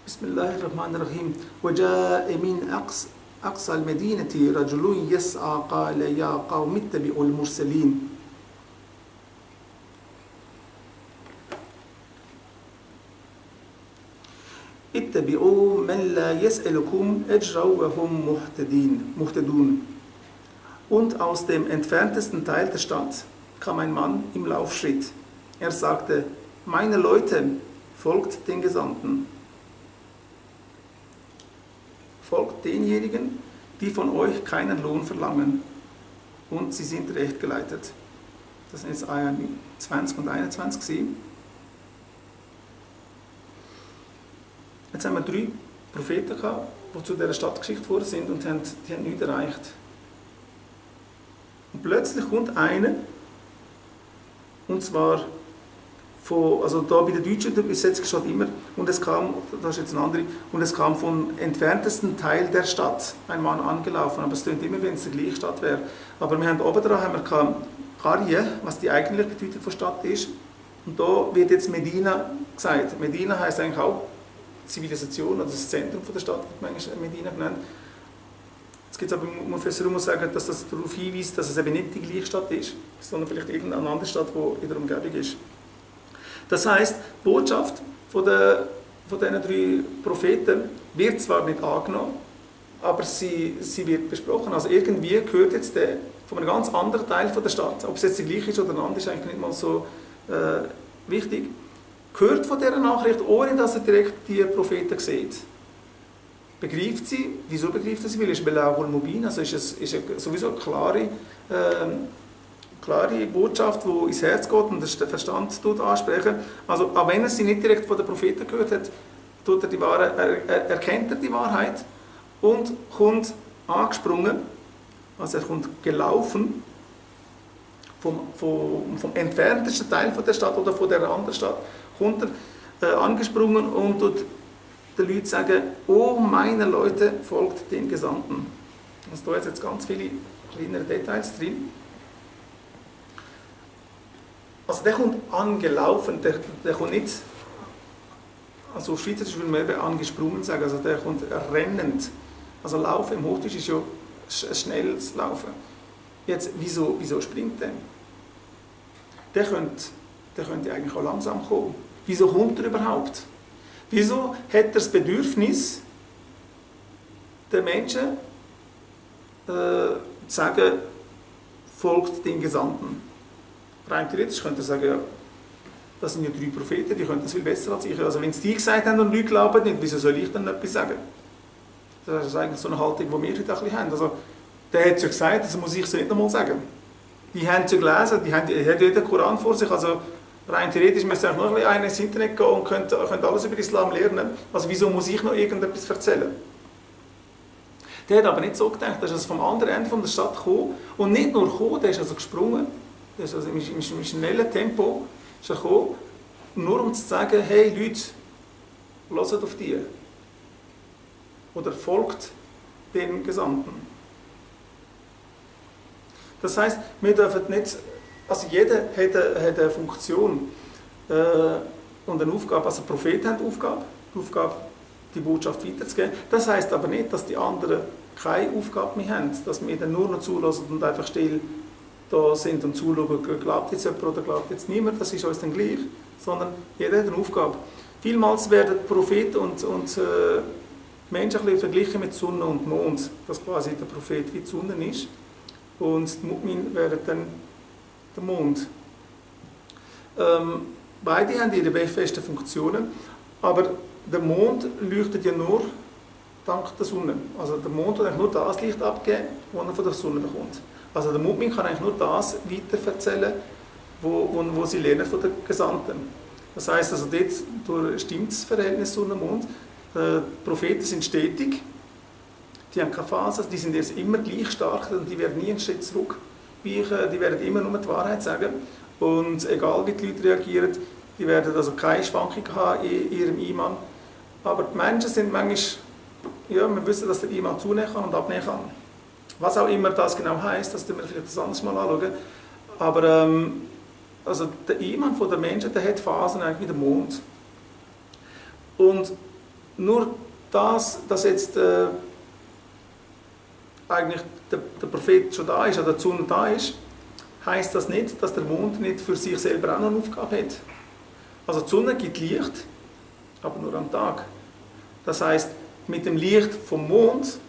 بسم الله الرحمن الرحيم وجاء من أقصى المدينة رجل يسعى قال يا قوم اتبعوا المرسلين اتبعوا من لا يسألكم أجرا وهم مهتدون. Und aus dem entferntesten Teil der Stadt kam ein Mann im Laufschritt. Er sagte, meine Leute, folgt den Gesandten. Folgt denjenigen, die von euch keinen Lohn verlangen. Und sie sind recht geleitet. Das sind jetzt Eier 20 und 21 gewesen. Jetzt haben wir 3 Propheten gehabt, die zu dieser Stadt geschickt worden sind und die haben nichts erreicht. Und plötzlich kommt einer, und zwar von, also da bei der deutschen Übersetzung steht immer, und es kam, das ist jetzt eine andere, und es kam vom entferntesten Teil der Stadt ein Mann angelaufen, aber es klingt immer, wenn es die gleiche Stadt wäre. Aber wir haben oben dran haben wir Qarya, was die eigentliche Bedeutung von Stadt ist, und da wird jetzt Medina gesagt. Medina heisst eigentlich auch Zivilisation, oder das Zentrum der Stadt wird manchmal Medina genannt. Jetzt gibt es aber, Professor muss sagen, dass das darauf hinweist, dass es eben nicht die gleiche Stadt ist, sondern vielleicht irgendeine andere Stadt, die in der Umgebung ist. Das heisst, die Botschaft von diesen 3 Propheten wird zwar nicht angenommen, aber sie wird besprochen. Also irgendwie gehört jetzt der von einem ganz anderen Teil der Stadt, ob es jetzt die gleiche ist oder eine andere, ist eigentlich nicht mal so wichtig, gehört von dieser Nachricht, ohne dass er direkt die Propheten sieht. Begreift sie, wieso begreift er sie? Weil es ist Belagul Mubin, also ist es sowieso eine klare Botschaft, die ins Herz geht und den Verstand ansprechen. Also, auch wenn er sie nicht direkt von den Propheten gehört hat, erkennt er die Wahrheit und kommt angesprungen, also er kommt gelaufen vom entferntesten Teil von der Stadt oder von der anderen Stadt, kommt er angesprungen und tut den Leuten sagen, oh meine Leute, folgt den Gesandten. Also da sind jetzt ganz viele kleinere Details drin. Also der kommt angelaufen, der kommt nicht, also auf Schweizerisch würde man eben angesprungen sagen, also der kommt rennend. Also Laufen im Hochdeutsch ist ja ein schnelles Laufen. Jetzt, wieso springt der? Der könnte eigentlich auch langsam kommen. Wieso kommt er überhaupt? Wieso hat er das Bedürfnis, den Menschen zu sagen, folgt den Gesandten? Rein theoretisch könnte er sagen, ja, das sind ja 3 Propheten, die können das viel besser als ich. Also wenn es die gesagt haben und Leute glauben nicht, wieso soll ich dann etwas sagen? Das ist eigentlich so eine Haltung, die wir heute ein bisschen haben. Also, der hat es ja gesagt, das muss ich so nicht nochmal sagen. Die haben es ja gelesen, die haben ja den Koran vor sich, also rein theoretisch müsste nur ein ins Internet gehen und könnt alles über Islam lernen. Also wieso muss ich noch irgendetwas erzählen? Der hat aber nicht so gedacht, er ist vom anderen Ende der Stadt gekommen und nicht nur gekommen, der ist also gesprungen, der ist also im schnellen Tempo ist er gekommen, nur um zu sagen, hey Leute, hört auf die. Oder folgt den Gesandten. Das heisst, wir dürfen nicht, also jeder hat eine Funktion und eine Aufgabe, also Propheten haben die Aufgabe, die Botschaft weiterzugeben. Das heisst aber nicht, dass die anderen keine Aufgabe mehr haben, dass wir dann nur noch zulassen und einfach still da sind und zuschauen, glaubt jetzt jemand oder glaubt jetzt niemand, das ist uns dann gleich, sondern jeder hat eine Aufgabe. Vielmals werden Propheten und Menschen ein bisschen verglichen mit Sonne und Mond, dass quasi der Prophet wie die Sonne ist und die Mu'min wären dann der Mond. Beide haben ihre festen Funktionen, aber der Mond leuchtet ja nur dank der Sonne. Also der Mond kann eigentlich nur das Licht abgeben, das er von der Sonne bekommt. Also der Mu'min kann eigentlich nur das weiterverzählen, wo sie lernen von den Gesandten. Das heisst, also dort stimmt das Verhältnis Sonne-Mond. Die Propheten sind stetig, die haben keine Phase, die sind jetzt immer gleich stark und die werden nie einen Schritt zurückweichen, die werden immer nur die Wahrheit sagen. Und egal wie die Leute reagieren, die werden also keine Schwankung haben in ihrem Iman. Aber die Menschen sind manchmal, ja, wir wissen, dass der Iman zunehmen kann und abnehmen kann. Was auch immer das genau heisst, das werden wir vielleicht das anderes Mal anschauen. Aber also der Iman der Menschen, der hat Phasen eigentlich wie der Mond. Und nur das, dass jetzt eigentlich der Prophet schon da ist, oder die Sonne da ist, heisst das nicht, dass der Mond nicht für sich selber auch noch eine Aufgabe hat. Also die Sonne gibt Licht, aber nur am Tag. Das heisst, mit dem Licht vom Mond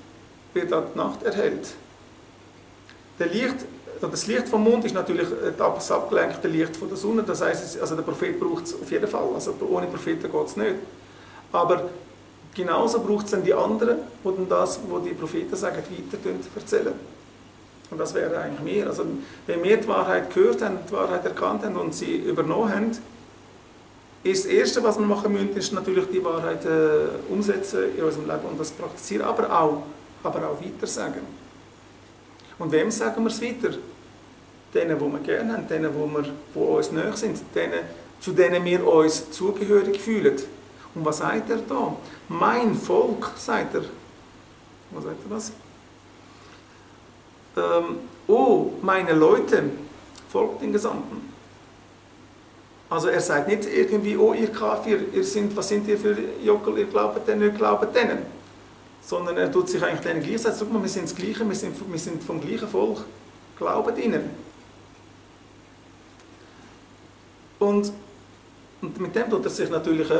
wird auch die Nacht erhellt. Das Licht vom Mond ist natürlich das abgelenkte Licht von der Sonne, das heisst, also der Prophet braucht es auf jeden Fall, also ohne Propheten geht es nicht. Aber genauso braucht es dann die anderen, die dann das, was die Propheten sagen, weiter erzählen. Und das wäre eigentlich mehr. Also, wenn wir die Wahrheit gehört haben, die Wahrheit erkannt haben und sie übernommen haben, ist das Erste, was wir machen müssen, ist natürlich die Wahrheit umsetzen in unserem Leben und das praktizieren, aber auch weiter sagen. Und wem sagen wir es weiter? Denen, die wir gerne haben, denen, die uns nahe sind, denen, zu denen wir uns zugehörig fühlen. Und was sagt er da? Mein Volk, sagt er. Was sagt er das? Oh, meine Leute, folgt den Gesandten. Also er sagt nicht irgendwie, oh ihr Kafir, was sind ihr für Jockel, ihr glaubt denen, ihr glaubt denen. Sondern er tut sich eigentlich denen gleich, sagt, guck mal, wir sind das Gleiche, wir sind vom gleichen Volk, glaubt ihnen. Und mit dem tut er sich natürlich,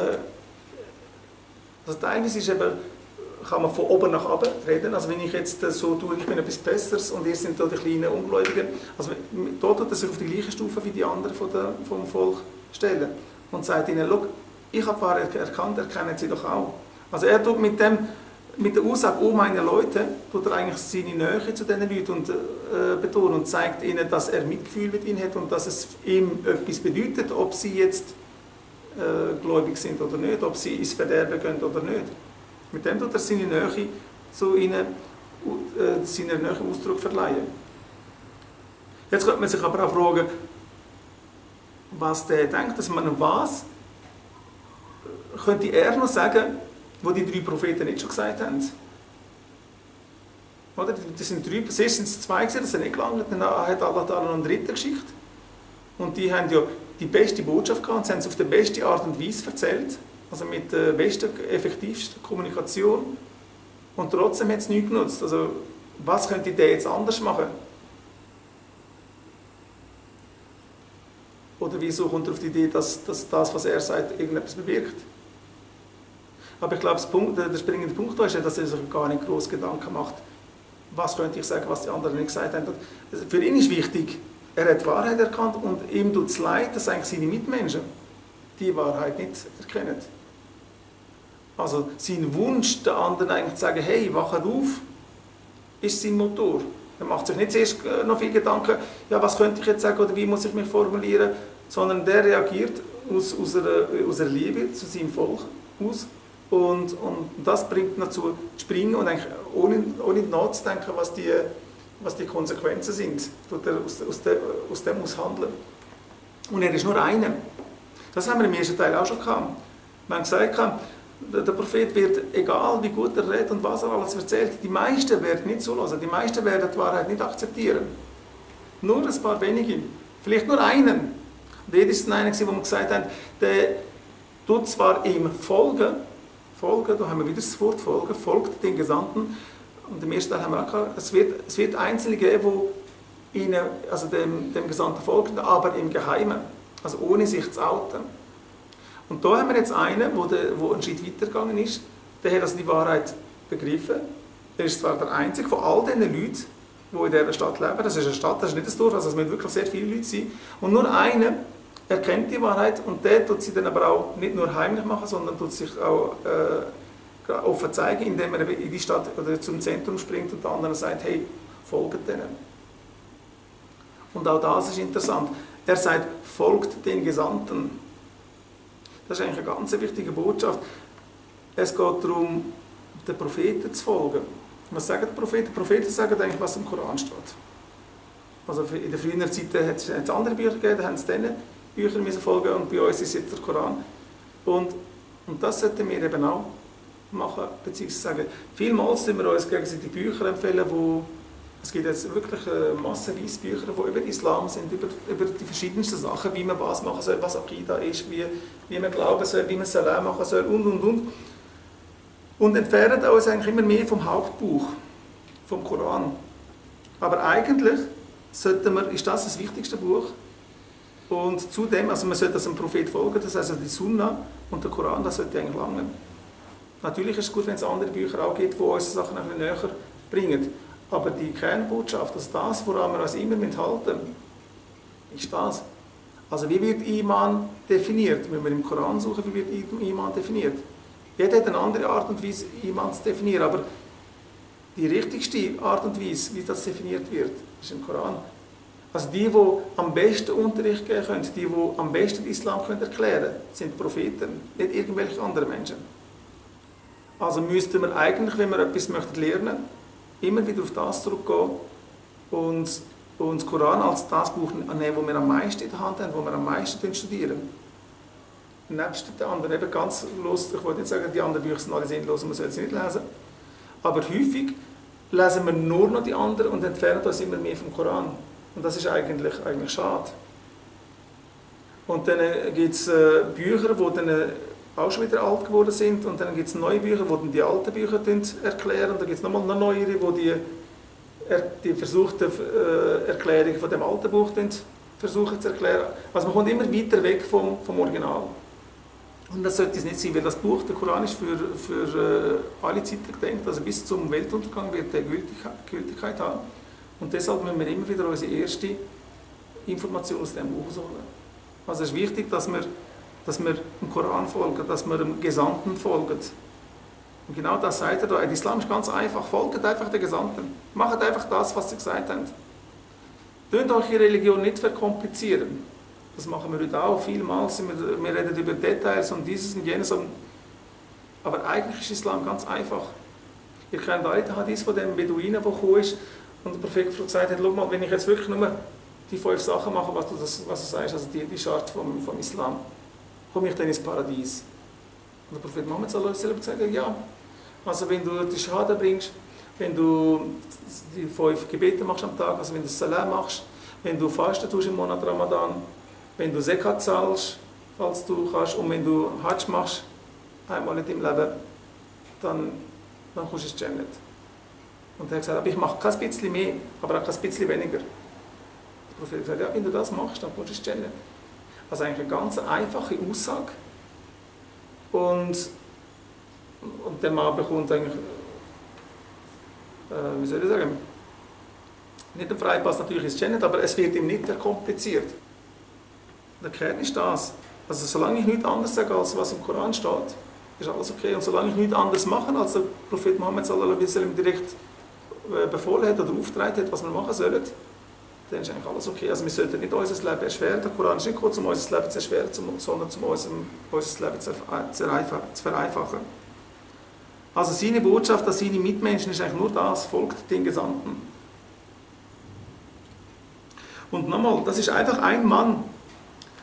also teilweise ist eben, kann man von oben nach unten reden, also wenn ich jetzt so tue, ich bin etwas Besseres und ihr sind da die kleinen Ungläubigen, also da tut er sich auf die gleiche Stufe wie die anderen vom Volk stellen und sagt ihnen, schau, ich habe Wahrheit erkannt, erkennen sie doch auch. Also er tut mit der Aussage, oh meine Leute, tut er eigentlich seine Nähe zu diesen Leuten betonen und zeigt ihnen, dass er Mitgefühl mit ihnen hat und dass es ihm etwas bedeutet, ob sie jetzt gläubig sind oder nicht, ob sie ins Verderben gehen oder nicht. Mit dem tut er seine Nähe zu ihnen, seiner Nähe Ausdruck verleihen. Jetzt könnte man sich aber auch fragen, was der denkt, dass man was könnte er noch sagen, was die 3 Propheten nicht schon gesagt haben. Oder? Das sind 3, zuerst sind es 2 gewesen, das hat nicht gelangt, dann hat Allah noch eine 3. geschickt. Und die haben ja die beste Botschaft gehabt, sie haben es auf die beste Art und Weise erzählt, also mit der besten, effektivsten Kommunikation. Und trotzdem hat es nichts genutzt. Also, was könnte der jetzt anders machen? Oder wieso kommt er auf die Idee, dass das, was er sagt, irgendetwas bewirkt? Aber ich glaube, der springende Punkt da ist ja, dass er sich gar nicht groß Gedanken macht, was könnte ich sagen, was die anderen nicht gesagt haben. Also für ihn ist wichtig, er hat die Wahrheit erkannt und ihm tut es leid, dass eigentlich seine Mitmenschen die Wahrheit nicht erkennen. Also sein Wunsch, den anderen eigentlich zu sagen, hey, wachet auf, ist sein Motor. Er macht sich nicht zuerst noch viel Gedanken, ja, was könnte ich jetzt sagen oder wie muss ich mich formulieren, sondern der reagiert aus einer Liebe zu seinem Volk aus und das bringt ihn dazu zu springen und eigentlich ohne nachzudenken, was die Konsequenzen sind, tut er aus dem muss handeln. Und er ist nur einer. Das haben wir im ersten Teil auch schon gehabt. Wir haben gesagt, der Prophet wird, egal wie gut er redet und was er alles erzählt, die meisten werden nicht zulassen, die meisten werden die Wahrheit nicht akzeptieren. Nur ein paar wenige, vielleicht nur einen. Und jeder ist einer, wo wir gesagt haben, der tut zwar ihm folgen, da haben wir wieder das Wort folgen, folgt den Gesandten. Und im ersten Teil haben wir auch gesagt, es wird Einzelne geben, die ihnen, also dem Gesandten folgen, aber im Geheimen, also ohne sich zu outen. Und da haben wir jetzt einen, der einen Schritt weitergegangen ist, der hat also die Wahrheit begriffen. Er ist zwar der einzige von all diesen Leuten, die in dieser Stadt leben, das ist eine Stadt, das ist nicht ein Dorf, also es müssen wirklich sehr viele Leute sein. Und nur einer erkennt die Wahrheit und der tut sie dann aber auch nicht nur heimlich machen, sondern tut sich auch offen zeigen, indem er in die Stadt oder zum Zentrum springt und der andere sagt, hey, folgt denen. Und auch das ist interessant. Er sagt, folgt den Gesandten. Das ist eigentlich eine ganz wichtige Botschaft. Es geht darum, den Propheten zu folgen. Was sagen die Propheten? Die Propheten sagen eigentlich, was im Koran steht. Also in der früheren Zeit hat es andere Bücher gegeben, da haben sie diesen Büchern folgen und bei uns ist jetzt der Koran. Und das sollten wir eben auch machen, beziehungsweise sagen, vielmals müssen wir uns gegenseitig Bücher empfehlen, wo es gibt jetzt wirklich massenweise Bücher, die über den Islam sind, über die verschiedensten Sachen, wie man was machen soll, was Aqida ist, wie man glauben soll, wie man Salam machen soll und. und entfernen uns eigentlich immer mehr vom Hauptbuch, vom Koran. Aber eigentlich ist das das wichtigste Buch. Und zudem, also man sollte das dem Prophet folgen, das heißt also die Sunna und der Koran, das sollte eigentlich langen. Natürlich ist es gut, wenn es andere Bücher auch gibt, die uns Sachen ein bisschen näher bringen. Aber die Kernbotschaft, also das, woran wir uns immer halten, ist das. Also wie wird Iman definiert? Wenn wir im Koran suchen, wie wird Iman definiert? Jeder hat eine andere Art und Weise, Iman zu definieren, aber die richtigste Art und Weise, wie das definiert wird, ist im Koran. Also die am besten Unterricht geben können, die am besten den Islam erklären können, sind Propheten, nicht irgendwelche anderen Menschen. Also müssten wir eigentlich, wenn wir etwas lernen möchten, immer wieder auf das zurückgehen und das Koran als das Buch nehmen, das wir am meisten in der Hand haben, das wir am meisten studieren. Nebst den anderen, eben ganz los, ich wollte nicht sagen, die anderen Bücher sind alle sinnlos und man soll sie nicht lesen, aber häufig lesen wir nur noch die anderen und entfernen uns immer mehr vom Koran. Und das ist eigentlich schade. Und dann gibt es Bücher, die dann auch schon wieder alt geworden sind. Und dann gibt es neue Bücher, die dann die alten Bücher erklären. Und dann gibt es nochmal noch neuere, die die versuchte Erklärung von dem alten Buch versuchen zu erklären. Also man kommt immer weiter weg vom Original. Und das sollte es nicht sein, weil das Buch, der Koran, ist für alle Zeiten gedenkt. Also bis zum Weltuntergang wird der Gültigkeit haben. Und deshalb müssen wir immer wieder unsere erste Information aus diesem Buch holen. Also es ist wichtig, dass wir dem Koran folgen, dass wir dem Gesandten folgen. Und genau das sagt er da. Der Islam ist ganz einfach. Folgt einfach den Gesandten. Macht einfach das, was sie gesagt haben. Tönt euch die Religion nicht verkomplizieren. Das machen wir heute auch vielmals. Wir reden über Details und dieses und jenes. Aber eigentlich ist Islam ganz einfach. Ihr kennt alle den Hadith von dem Beduinen, der gekommen ist. Und der Prophet gesagt hat, schau mal, wenn ich jetzt wirklich nur die 5 Sachen mache, was du sagst, also die Schart vom Islam, komme ich dann ins Paradies? Und der Prophet Muhammad sallallahu alaihi wasallam gesagt, ja. Also wenn du die Schahada bringst, wenn du die 5 Gebete machst am Tag, also wenn du Salam machst, wenn du Fasten tust im Monat Ramadan, wenn du Zakat zahlst, falls du kannst, und wenn du Hajj machst, einmal in deinem Leben, dann kommst du ins Jannat. Und er hat gesagt, aber ich mache kein bisschen mehr, aber auch kein bisschen weniger. Der Prophet hat gesagt, ja, wenn du das machst, dann kommst du ins Jannat. Also eigentlich eine ganz einfache Aussage. Und der Mann bekommt eigentlich, wie soll ich sagen, nicht ein Freipass natürlich ins Jannat, aber es wird ihm nicht verkompliziert. Der Kern ist das. Also solange ich nichts anderes sage, als was im Koran steht, ist alles okay. Und solange ich nichts anderes mache, als der Prophet Muhammad sallallahu alaihi wasallam direkt befohlen hat oder aufgetragen hat, was wir machen sollen, dann ist eigentlich alles okay. Also wir sollten nicht unser Leben erschweren. Der Koran ist nicht gut, um unser Leben zu erschweren, sondern um unser Leben zu vereinfachen. Also seine Botschaft an seine Mitmenschen ist eigentlich nur das, folgt den Gesandten. Und nochmal, das ist einfach ein Mann.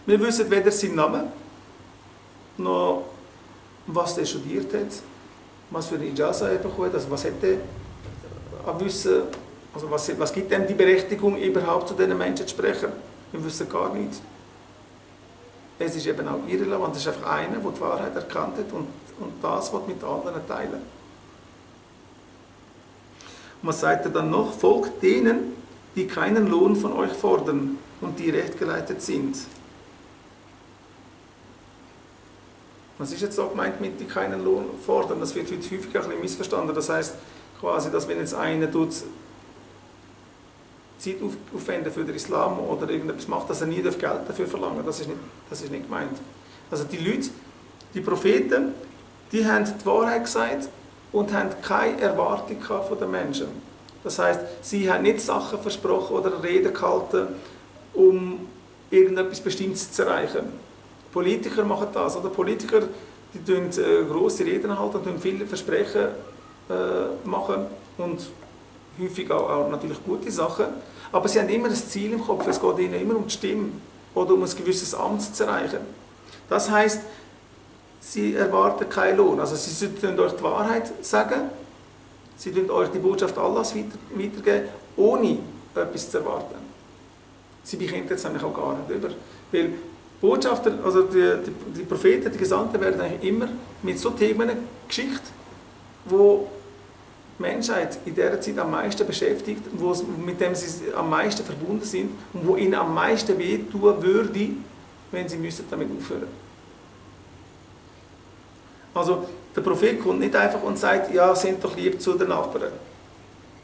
Wir wissen weder seinen Namen, noch was er studiert hat, was für eine Ijaza er bekommen hat, also was hätte er wissen, also was gibt ihm die Berechtigung, überhaupt zu diesen Menschen zu sprechen. Wir wissen gar nichts. Es ist eben auch irrelevant, es ist einfach einer, der die Wahrheit erkannt hat und das mit anderen teilen. Und was sagt er dann noch? Folgt denen, die keinen Lohn von euch fordern und die rechtgeleitet sind. Was ist jetzt so gemeint mit, die keinen Lohn fordern? Das wird heute häufig ein bisschen missverstanden. Das heißt quasi, dass wenn jetzt einer Zeit aufwenden für den Islam oder irgendetwas macht, dass er nie Geld dafür verlangen darf. Das ist nicht gemeint. Also die Leute, die Propheten, die haben die Wahrheit gesagt und haben keine Erwartung von den Menschen. Das heißt, sie haben nicht Sachen versprochen oder Reden gehalten, um irgendetwas Bestimmtes zu erreichen. Politiker machen das. Oder Politiker, die grosse Reden halten und viele Versprechen machen und häufig auch natürlich gute Sachen. Aber sie haben immer ein Ziel im Kopf. Es geht ihnen immer um die Stimme oder um ein gewisses Amt zu erreichen. Das heisst, sie erwarten keinen Lohn. Also sie sollten euch die Wahrheit sagen, sie sollten euch die Botschaft Allahs weitergeben, ohne etwas zu erwarten. Sie bekommen jetzt nämlich auch gar nicht über. Weil Botschafter, also die Propheten, die Gesandten werden eigentlich immer mit so Themen geschickt, wo die Menschheit in dieser Zeit am meisten beschäftigt, mit dem sie am meisten verbunden sind und wo ihnen am meisten wehtun würde, wenn sie damit aufhören müssten. Also der Prophet kommt nicht einfach und sagt, ja, sind doch lieb zu den Nachbarn.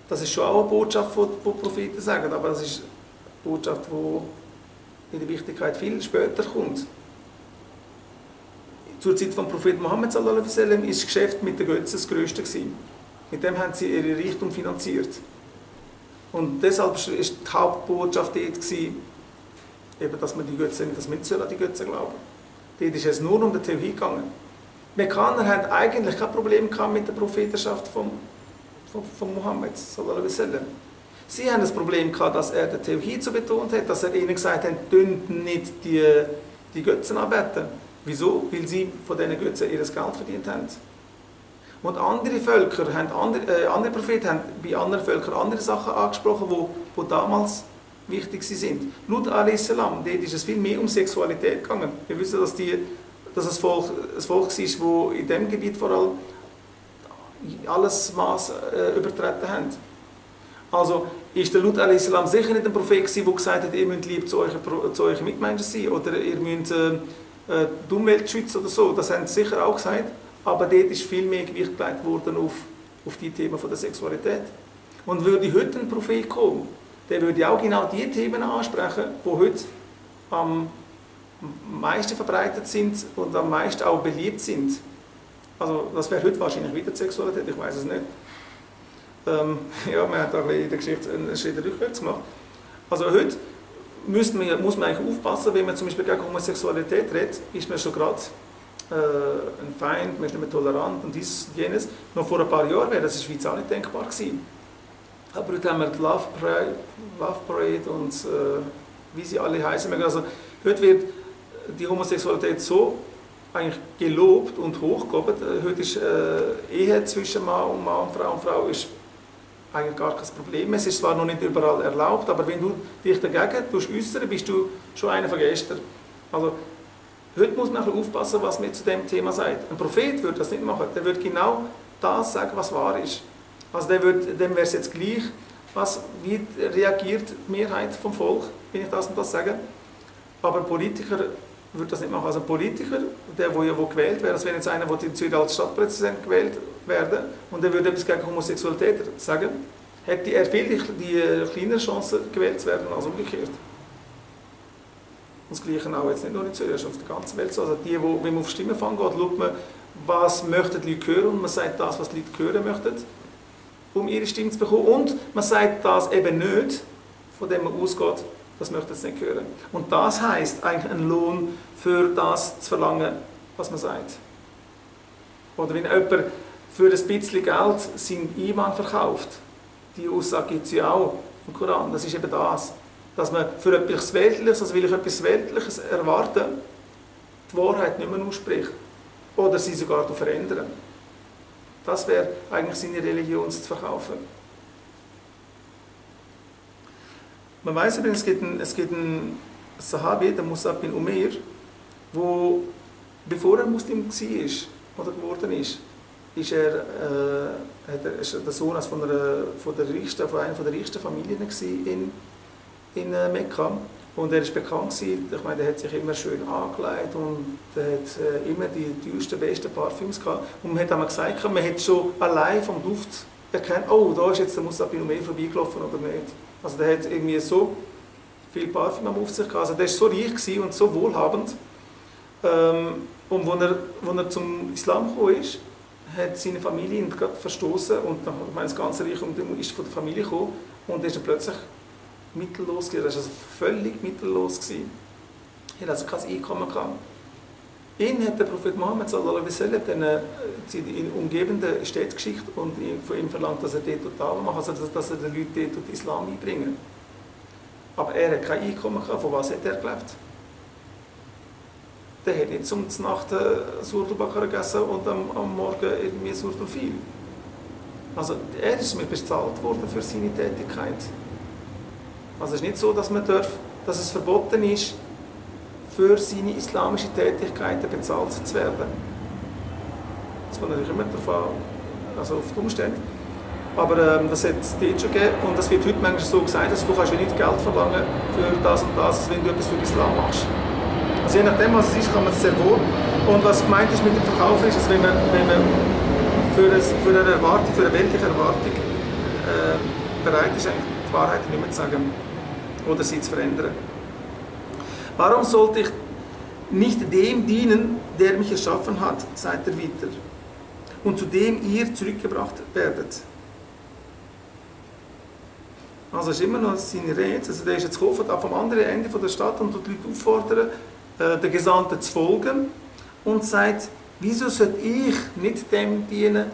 Das ist schon auch eine Botschaft, die Propheten sagen, aber das ist eine Botschaft, die in der Wichtigkeit viel später kommt. Zur Zeit von Prophet Mohammed sallallahu alaihi wasallam ist das Geschäft mit den Götzen das grösste gewesen. Mit dem haben sie ihre Reichtum finanziert. Und deshalb war die Hauptbotschaft dort gewesen, eben, dass man die Götzen, dass man nicht an die Götzen glauben. Dort ist es nur um den Tauhid gegangen. Die Mekkaner hatten eigentlich kein Problem mit der Prophetenschaft von Mohammed sallallahu alaihi wasallam. Sie haben das Problem gehabt, dass er den Tauhid so betont hat, dass er ihnen gesagt hat, tönt nicht die Götzen anbeten. Wieso? Weil sie von diesen Götzen ihr Geld verdient haben. Und andere Völker, andere Propheten haben bei anderen Völkern andere Sachen angesprochen, die damals wichtig sind. Lut a.s., dort ist es viel mehr um Sexualität gegangen. Wir wissen, dass es Volk war, das in diesem Gebiet vor allem alles Maß übertreten hat. Also ist der Lut a.s. sicher nicht ein Prophet, der gesagt hat, ihr müsst lieb zu euren Mitmenschen sein oder ihr müsst die Umwelt schützen oder so. Das haben sie sicher auch gesagt. Aber dort ist viel mehr Gewicht gelegt worden auf die Themen der Sexualität. Und würde heute ein Prophet kommen, der würde auch genau die Themen ansprechen, die heute am meisten verbreitet sind und am meisten auch beliebt sind. Also das wäre heute wahrscheinlich wieder die Sexualität, ich weiß es nicht. Ja, man hat auch in der Geschichte einen Schritt rückwärts gemacht. Also heute muss man eigentlich aufpassen, wenn man zum Beispiel gegen Homosexualität redet, ist man schon gerade ein Feind, man ist nicht mehr tolerant und dies und jenes. Noch vor ein paar Jahren wäre das in der Schweiz auch nicht denkbar gewesen. Aber heute haben wir die Love Parade und wie sie alle heißen. Also heute wird die Homosexualität so eigentlich gelobt und hochgehoben. Heute ist Ehe zwischen Mann und Frau ist eigentlich gar kein Problem. Es ist zwar noch nicht überall erlaubt, aber wenn du dich dagegen äußern, bist du schon einer von gestern. Also, heute muss man aufpassen, was man zu dem Thema sagt. Ein Prophet würde das nicht machen. Der würde genau das sagen, was wahr ist. Also dem wäre es jetzt gleich, wie reagiert die Mehrheit vom Volk, wenn ich das und das sage. Aber ein Politiker würde das nicht machen. Also ein Politiker, der gewählt wäre, das wäre jetzt einer, der in Zürich als Stadtpräsident gewählt werde und der würde etwas gegen Homosexualität sagen, hätte er viel die kleinere Chance gewählt zu werden als umgekehrt. Und das Gleiche auch jetzt nicht nur in Zürich, sondern auf der ganzen Welt so. Also wenn man auf Stimmenfang geht, schaut man, was möchten die Leute hören und man sagt das, was die Leute hören möchten, um ihre Stimme zu bekommen. Und man sagt das eben nicht, von dem man ausgeht, das möchte es nicht hören. Und das heisst eigentlich einen Lohn für das zu verlangen, was man sagt. Oder wenn jemand für ein bisschen Geld seinen Iman verkauft, die Aussage gibt es ja auch im Koran, das ist eben das. Dass man für etwas Weltliches, also will ich etwas Weltliches erwarten, die Wahrheit nicht mehr ausspricht. Oder sie sogar verändern. Das wäre eigentlich seine Religion zu verkaufen. Man weiß übrigens, es gibt einen Sahabi, der Musab bin Umair, wo, bevor er Muslim war oder geworden ist, ist er der Sohn von einer der reichsten Familien in Mekka. Und er ist bekannt gewesen, ich meine, er hat sich immer schön angelegt und er hat immer die teuersten, besten Parfüms gehabt. Und man hat einmal gesagt, man hat schon allein vom Duft erkannt, oh, da ist jetzt der Musab bin Umair vorbeigelaufen oder nicht. Also der hat irgendwie so viel Parfüm auf sich gehabt, also der war so reich und so wohlhabend. Und als er zum Islam gekommen ist, hat seine Familie ihn gerade verstoßen und das ganze Reich ist von der Familie gekommen und ist dann plötzlich mittellos gewesen. Er war also völlig mittellos gewesen. Er hat also kein Einkommen gehabt. Ihn hat der Prophet Mohammed sallallahu alaihi wasallam die umgebende Städte geschickt und von ihm verlangt, dass er dort Da'wah macht, also dass er den Leuten dort den Islam einbringen. Aber er hat kein Einkommen gehabt. Von was hat er gelebt? Der hat nicht zum Nacht Suratul Baqarah gegessen und am Morgen irgendwie Suratul Fil. Also er ist mir bezahlt worden für seine Tätigkeit. Also es ist nicht so, dass es verboten ist, für seine islamische Tätigkeiten bezahlt zu werden. Es kommt natürlich immer darauf an, also auf die Umstände. Aber das hat es dort schon gegeben und das wird heute manchmal so gesagt, dass du kannst ja nicht Geld verlangen für das und das, wenn du etwas für den Islam machst. Also je nachdem, was es ist, kann man es sehr wohl. Und was gemeint ist mit dem Verkaufen ist, dass wenn man für eine Erwartung, für eine weltliche Erwartung bereit ist, eigentlich die Wahrheit nicht mehr zu sagen oder sie zu verändern. Warum sollte ich nicht dem dienen, der mich erschaffen hat, sagt er weiter, und zu dem ihr zurückgebracht werdet? Also ist immer noch seine Rede, also der ist jetzt gekommen vom anderen Ende der Stadt und die Leute auffordern, den Gesandten zu folgen und sagt, wieso sollte ich nicht dem dienen,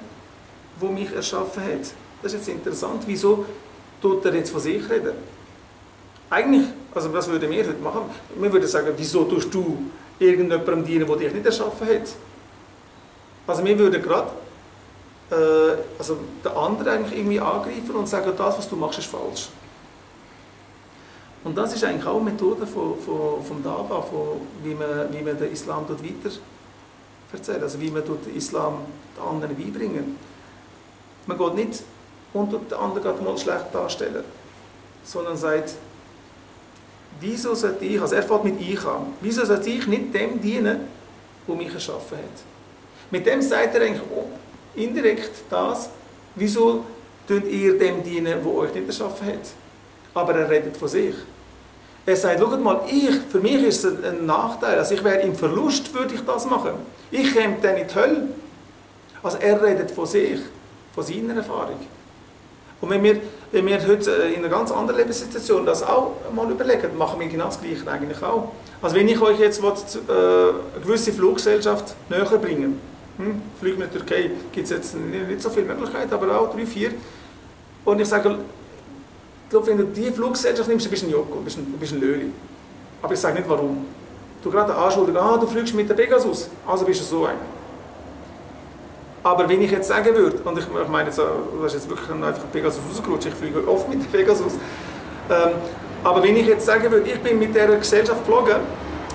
der mich erschaffen hat? Das ist jetzt interessant, wieso tut er jetzt von sich reden? Eigentlich, also was würden wir heute machen? Wir würden sagen, wieso tust du irgendjemandem dienen, der dich nicht erschaffen hat? Also wir würden gerade also den anderen eigentlich irgendwie angreifen und sagen, das, was du machst, ist falsch. Und das ist eigentlich auch eine Methode vom Dawa, wie man den Islam weiter erzählt, also wie man den Islam den anderen beibringen. Man geht nicht und den anderen mal schlecht darstellen, sondern sagt, wieso sollte ich, also er fängt mit ich an, wieso sollte ich nicht dem dienen, der mich erschaffen hat? Mit dem sagt er eigentlich indirekt das, wieso tut ihr dem dienen, der euch nicht erschaffen hat. Aber er redet von sich. Er sagt, schaut mal, für mich ist es ein Nachteil, also ich wäre im Verlust, würde ich das machen. Ich käme dann in die Hölle. Also er redet von sich, von seiner Erfahrung. Und wenn wir heute in einer ganz anderen Lebenssituation das auch mal überlegen, machen wir genau das Gleiche eigentlich auch. Also wenn ich euch jetzt eine gewisse Fluggesellschaft näher bringe, Flüge in die Türkei gibt es jetzt nicht so viele Möglichkeiten, aber auch 3, 4. Und ich sage, ich glaube, wenn du diese Fluggesellschaft nimmst, bist du ein Joko, bist ein Löli. Aber ich sage nicht warum. Du gerade anschuldigst, du fliegst mit der Pegasus, also bist du so einer. Aber wenn ich jetzt sagen würde, und ich meine, du hast jetzt wirklich einfach Pegasus rausgerutscht, ich fliege oft mit der Pegasus, aber wenn ich jetzt sagen würde, ich bin mit dieser Gesellschaft geflogen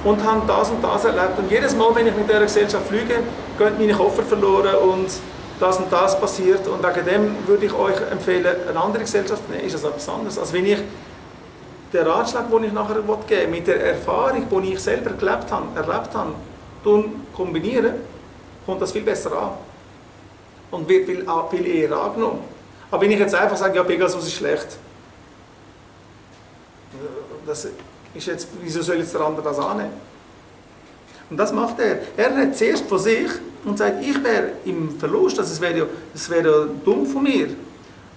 und habe das und das erlebt und jedes Mal, wenn ich mit dieser Gesellschaft fliege, gehen meine Koffer verloren und das passiert und wegen dem würde ich euch empfehlen, eine andere Gesellschaft zu nehmen, ist das etwas anderes. Also wenn ich den Ratschlag, den ich nachher geben will, mit der Erfahrung, die ich selber erlebt habe, kombiniere, kommt das viel besser an und wird viel eher angenommen. Aber wenn ich jetzt einfach sage, ja, Pegasus ist schlecht, das ist jetzt, wieso soll jetzt der andere das annehmen? Und das macht er. Er redet zuerst von sich und sagt, ich wäre im Verlust, also es wäre ja dumm von mir.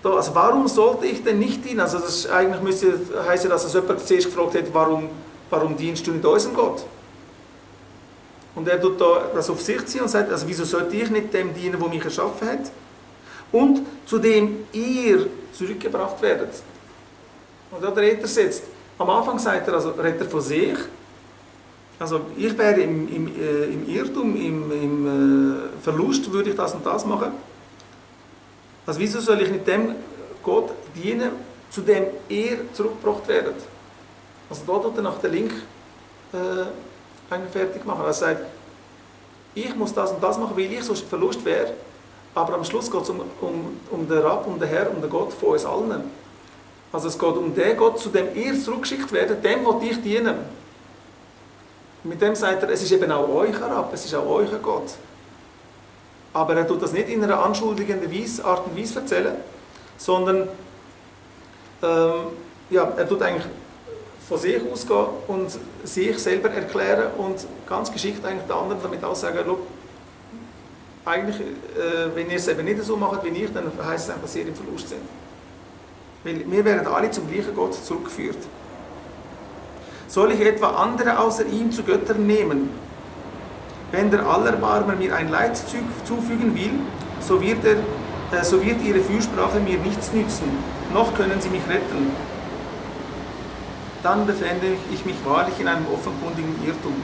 Also warum sollte ich denn nicht dienen? Also das eigentlich müsste heißen, dass jemand zuerst gefragt hätte, warum dienst du nicht unserem Gott? Und er tut da das auf sich ziehen und sagt, also wieso sollte ich nicht dem dienen, der mich erschaffen hat? Und zu dem ihr zurückgebracht werdet. Und da redet er jetzt. Am Anfang sagt er, also redet er von sich. Also ich wäre im Irrtum, im Verlust, würde ich das und das machen. Also wieso soll ich nicht dem Gott dienen, zu dem ihr zurückgebracht werdet? Also da tut er nach der Link einen fertig machen. Er sagt, ich muss das und das machen, weil ich sonst Verlust wäre. Aber am Schluss geht es um den Rabb, um den Herr, um den Gott von uns allen. Also es geht um den Gott, zu dem ihr zurückgeschickt werdet, dem will ich dienen. Mit dem sagt er, es ist eben auch euer Rabb, es ist auch euer Gott. Aber er tut das nicht in einer anschuldigenden Art und Weise erzählen, sondern er tut eigentlich von sich ausgehen und sich selber erklären und ganz geschickt eigentlich den anderen damit auch sagen, eigentlich, wenn ihr es eben nicht so macht wie ich, dann heisst es einfach, dass ihr im Verlust sind. Weil wir werden alle zum gleichen Gott zurückgeführt. Soll ich etwa andere außer ihm zu Göttern nehmen? Wenn der Allerbarmer mir ein Leid zufügen will, so wird ihre Fürsprache mir nichts nützen, noch können sie mich retten. Dann befände ich mich wahrlich in einem offenkundigen Irrtum.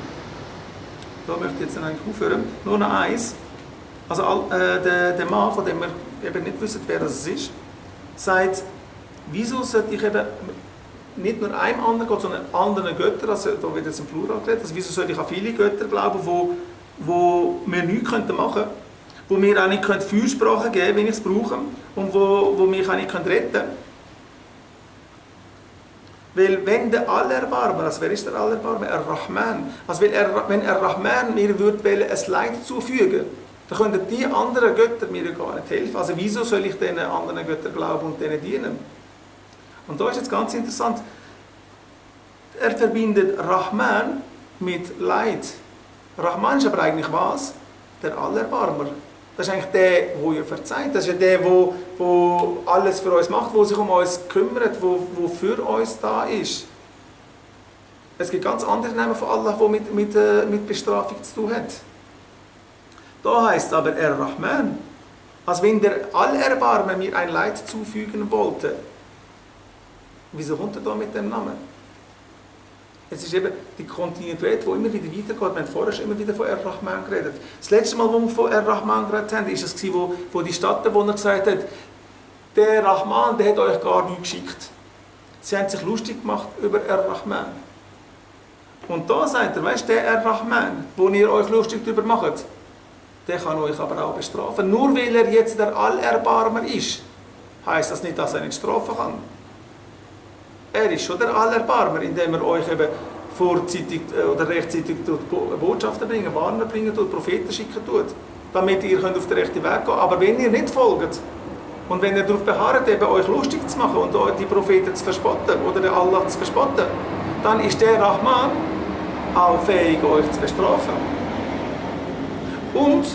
Da möchte ich jetzt dann eigentlich aufhören. Nur noch eins. Also der Mann, von dem wir eben nicht wissen, wer das ist, sagt, wieso sollte ich eben nicht nur einem anderen Gott, sondern anderen Göttern, also da wird jetzt im Plural geredet, also wieso sollte ich an viele Götter glauben, wo wir nichts machen könnten? wo mir auch nicht Fürsprache geben können, wenn ich es brauche, und wo mich auch nicht retten können. Weil wenn der Allerbarmer, also wer ist der Allerbarmer? Ar-Rahman. Also wenn Ar-Rahman mir würde ein Leid zufügen, dann könnten die anderen Götter mir gar nicht helfen. Also wieso soll ich diesen anderen Göttern glauben und denen dienen? Und da ist jetzt ganz interessant, er verbindet Rahman mit Leid. Rahman ist aber eigentlich was? Der Allerbarmer. Das ist eigentlich der, der ja verzeiht. Das ist ja der, der alles für uns macht, der sich um uns kümmert, der für uns da ist. Es gibt ganz andere Namen von Allah, die mit Bestrafung zu tun haben. Da heißt es aber Ar-Rahman. Als wenn der Allerbarmer mir ein Leid zufügen wollte. Wieso kommt er da mit dem Namen? Es ist eben die Kontinuität, die immer wieder weitergeht. Wir haben vorher schon immer wieder von Ar-Rahman geredet. Das letzte Mal, wo wir von Ar-Rahman geredet haben, war es, wo die Stadtbewohner gesagt hat, der Rahman, der hat euch gar nichts geschickt. Sie haben sich lustig gemacht über Ar-Rahman. Und da sagt er, weißt du, der Ar-Rahman, wo ihr euch lustig darüber macht, der kann euch aber auch bestrafen. Nur weil er jetzt der Allerbarmer ist, heisst das nicht, dass er nicht strafen kann. Er ist schon der Allerbarmer, indem er euch eben vorzeitig oder rechtzeitig Botschaften bringen, Warner bringen tut, Propheten schicken tut, damit ihr auf den rechten Weg gehen. Aber wenn ihr nicht folgt und wenn ihr darauf beharrt, eben euch lustig zu machen und die Propheten zu verspotten oder den Allah zu verspotten, dann ist der Rahman auch fähig, euch zu bestrafen. Und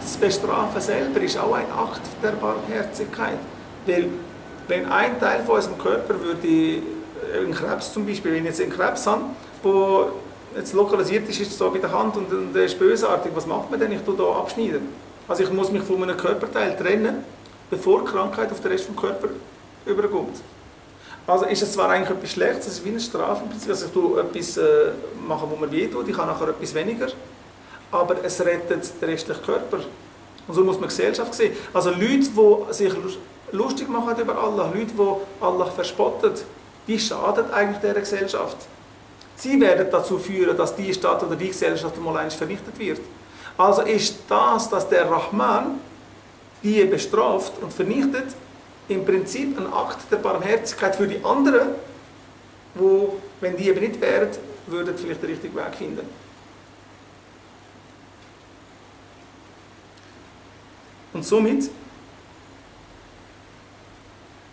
das Bestrafen selber ist auch ein Akt der Barmherzigkeit. Weil wenn ein Teil von unserem Körper würde, ein Krebs zum Beispiel, wenn ich jetzt einen Krebs habe, der jetzt lokalisiert ist so bei der Hand und der ist bösartig, was macht man denn? Ich tue hier abschneiden. Also ich muss mich von einem Körperteil trennen, bevor die Krankheit auf den Rest des Körpers überkommt. Also ist es zwar eigentlich etwas Schlechtes, es ist wie eine Strafe im Prinzip, also ich tue etwas machen, wo mir wehtut, ich habe nachher etwas weniger, aber es rettet den restlichen Körper. Und so muss man die Gesellschaft sehen. Also Leute, die sich lustig machen über Allah, Leute, die Allah verspotten, die schaden eigentlich dieser Gesellschaft. Sie werden dazu führen, dass die Stadt oder die Gesellschaft einmal einst vernichtet wird. Also ist das, dass der Rahman die bestraft und vernichtet, im Prinzip ein Akt der Barmherzigkeit für die anderen, wo, wenn die eben nicht wären, würden vielleicht den richtigen Weg finden. Und somit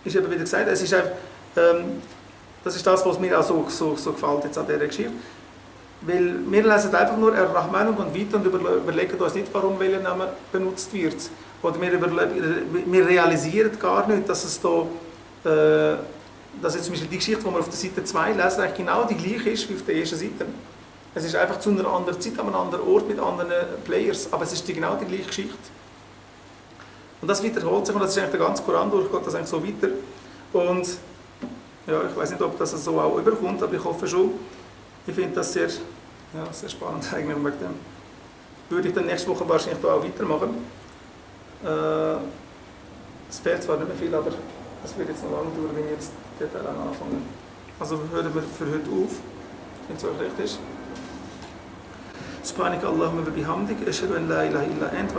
ist eben wieder gesagt, es ist einfach, das ist das, was mir auch so gefällt jetzt an dieser Geschichte. Weil wir lesen einfach nur Ar-Rahman und weiter und überlegen uns nicht, warum welcher Name benutzt wird. Oder wir realisieren gar nicht, dass es da, dass jetzt zum Beispiel die Geschichte, die wir auf der Seite 2 lesen, eigentlich genau die gleiche ist wie auf der ersten Seite. Es ist einfach zu einer anderen Zeit, an einem anderen Ort mit anderen Players, aber es ist genau die gleiche Geschichte. Und das wiederholt sich und das ist eigentlich der ganze Koran durchgeht, das eigentlich so weiter. Und ja, ich weiß nicht, ob das so auch überkommt, aber ich hoffe schon. Ich finde das sehr spannend eigentlich. Mit dem würde ich dann nächste Woche wahrscheinlich da auch weitermachen. Es fehlt zwar nicht mehr viel, aber das wird jetzt noch lange dauern, wenn ich jetzt Detail anfangen. Also hören wir für heute auf, wenn es euch recht ist. سبحانك اللهم وبحمدك أشهد أن لا إله إلا أنت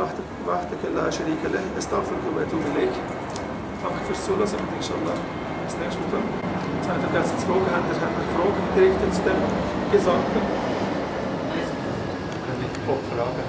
وحدك لا شريك له أستغفرك وأتوب إليك. Danke fürs Zuhören und inshallah bis nächste Woche. Jetzt habe ich vergessen zu fragen, haben wir Fragen gerichtet zu dem Gesagten? Fragen.